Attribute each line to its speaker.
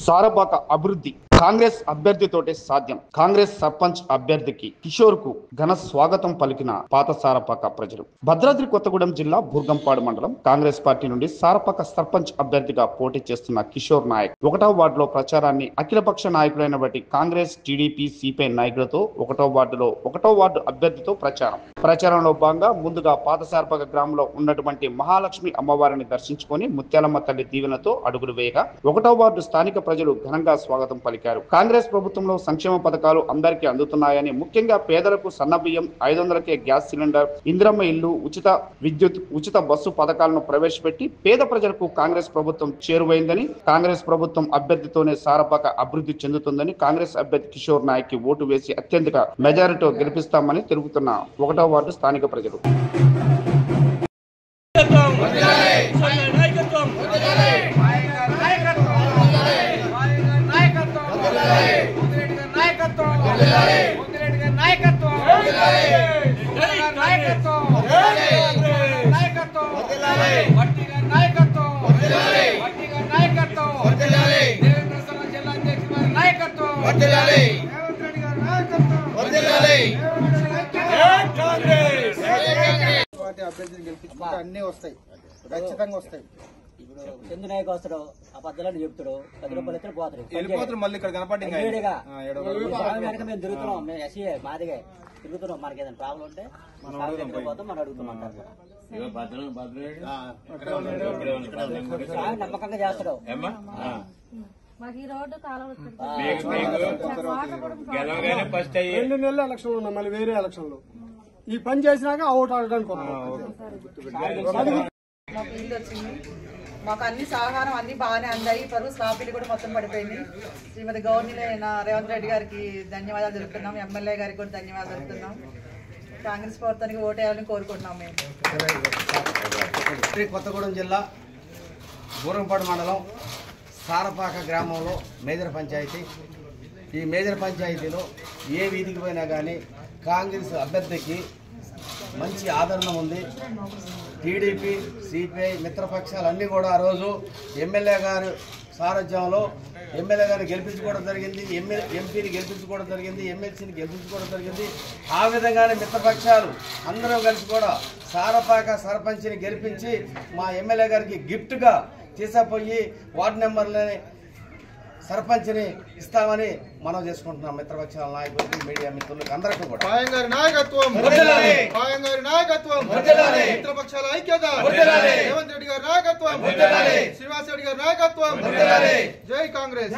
Speaker 1: సారపాక అభివృద్ధి కాంగ్రెస్ అభ్యర్థితోటే సాధ్యం. కాంగ్రెస్ సర్పంచ్ అభ్యర్థికి కిషోర్ కు ఘన స్వాగతం పలికిన పాత సారపాక ప్రజలు. భద్రాద్రి కొత్తగూడెం జిల్లా బూర్గంపాడు మండలం కాంగ్రెస్ పార్టీ నుండి సారపాక సర్పంచ్ అభ్యర్థిగా పోటీ చేస్తున్న కిషోర్ నాయక్ 1వ వార్డులో ప్రచారాన్ని అఖిలపక్ష నాయకులైన బట్టి కాంగ్రెస్, టీడీపీ, సిపిఐ నాయకులతో 1వ వార్డులో 1వ వార్డు అభ్యర్థితో ప్రచారంలో భాగంగా ముందుగా పాత సారపాక గ్రామంలో ఉన్నటువంటి మహాలక్ష్మి అమ్మవారిని దర్శించుకొని ముత్యాలమ్మ తల్లి దీవెనతో అడుగులు వేయగా 1వ వార్డు స్థానిక ప్రజలు ఘనంగా స్వాగతం పలికారు. కాంగ్రెస్ ప్రభుత్వంలో సంక్షేమ పథకాలు అందరికీ అందుతున్నాయని, ముఖ్యంగా పేదలకు సన్నబియ్యం, 500కే గ్యాస్ సిలిండర్, ఇందిరమ్మ ఇల్లు, ఉచిత విద్యుత్, ఉచిత బస్సు పథకాలను ప్రవేశపెట్టి పేద ప్రజలకు కాంగ్రెస్ ప్రభుత్వం చేరువైందని, కాంగ్రెస్ ప్రభుత్వం అభ్యర్థితోనే సారపాక అభివృద్ధి చెందుతుందని, కాంగ్రెస్ అభ్యర్థి కిషోర్ నాయక్ కి ఓటు వేసి అత్యధిక మెజారిటీతో గెలిపిస్తామని తెలుపుతున్న 1వ వార్డు స్థానిక ప్రజలు.
Speaker 2: అభ్యర్థిని గెలిపించుకుంటే అన్ని వస్తాయి, ఖచ్చితంగా వస్తాయి.
Speaker 3: చంద్ర నాయక్ వస్తాడు, ఆ పద్ధతులను చెప్తాడు, 10 రూపాయలు ఎత్తులు పోతాడు.
Speaker 2: మళ్ళీ ఇక్కడ కనపడి
Speaker 3: మేము తిరుగుతున్నాం, మేము ఎస్సీ మాదిగా తిరుగుతున్నాం. మనకి ఏదైనా ప్రాబ్లం ఉంటే పోతాం, మనం అడుగుతామంటారు. నమ్మకంగా చేస్తాడు.
Speaker 4: మాకు ఈ రోడ్డు కాలువ
Speaker 5: 2 నెలల ఎలక్షన్ ఉన్నా, మళ్ళీ వేరే ఎలక్షన్ లో ఈ పని చేసినాక ఓటు ఆడడానికి
Speaker 6: మాకు ఇల్లు వచ్చింది, మాకు అన్ని సహకారం అన్ని బాగానే అందాయి. పరువు స్లాబీలు కూడా మొత్తం పడిపోయింది. శ్రీమతి గవర్నర్ రేవంత్ రెడ్డి గారికి ధన్యవాదాలు తెలుపుతున్నాం, ఎమ్మెల్యే గారికి కూడా ధన్యవాదాలు తెలుపుతున్నాం. కాంగ్రెస్ ప్రభుత్వానికి ఓటేయాలని కోరుకుంటున్నాం. మేము
Speaker 7: కొత్తగూడెం జిల్లా బూరంపాడు మండలం సారపాక గ్రామంలో మేజర్ పంచాయతీ. ఈ మేజర్ పంచాయతీలో ఏ వీధికి పోయినా కానీ కాంగ్రెస్ అభ్యర్థికి మంచి ఆదరణ ఉంది. టీడీపీ, సిపిఐ మిత్రపక్షాలన్నీ కూడా ఆ రోజు ఎమ్మెల్యే గారు సారథ్యంలో ఎమ్మెల్యే గారిని గెలిపించుకోవడం జరిగింది, ఎంపీని గెలిపించుకోవడం జరిగింది, ఎమ్మెల్సీని గెలిపించుకోవడం జరిగింది. ఆ విధంగానే మిత్రపక్షాలు అందరం కలిసి కూడా సారపాక సర్పంచ్ని గెలిపించి మా ఎమ్మెల్యే గారికి గిఫ్ట్గా తీసుకుపోయి వార్డు మెంబర్లని సర్పంచ్ని ఇస్తామని మనం చేసుకుంటున్నాం. మిత్రపక్షాల నాయకులకి, మీడియా మిత్రులకి అందరికీ కూడా
Speaker 2: మిత్రపక్షాల ఐక్యత, రేవంత్ రెడ్డి గారి నాయకత్వం, శ్రీనివాస్ రెడ్డి గారి నాయకత్వం. జై కాంగ్రెస్.